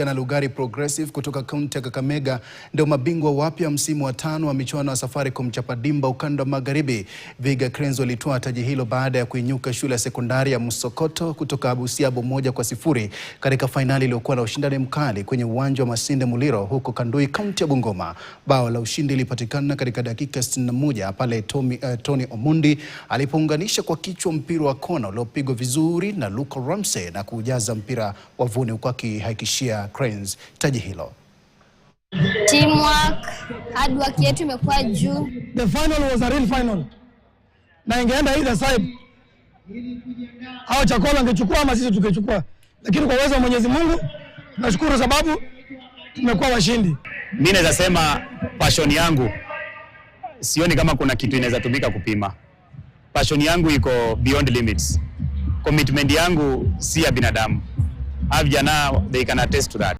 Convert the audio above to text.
Na Lugari Progressive kutoka kaunti ya Kakamega ndio mabingwa wapya msimu wa 5 wa michuano ya Safaricom Chapa Dimba ukanda wa Magharibi. Vihiga Cranes walitoa taji hilo baada ya kuinyuka shule ya sekondari ya Musokoto kutoka Busia 1-0 katika fainali iliyokuwa na ushindani mkali kwenye uwanja wa Masinde Muliro huko Kandui, kaunti ya Bungoma. Bao la ushindi lilipatikana katika dakika 61 pale Tony Omundi alipounganisha kwa kichwa mpira wa kona uliopigwa vizuri na Luka Ramsey na kujaza mpira wavuni huku akihakikishia Cranes taji hilo. Teamwork, hard work yetu imekuwa juu. The final was a real final. Na ingeenda either side. Hao Chakula angechukua ama sisi tukechukua. Lakini kwa uwezo wa Mwenyezi Mungu nashukuru sababu tumekuwa washindi. Mimi naweza sema passion yangu sioni kama kuna kitu inaweza tumika kupima. Passion yangu iko beyond limits. Commitment yangu si ya binadamu. Vijana, they can attest to that.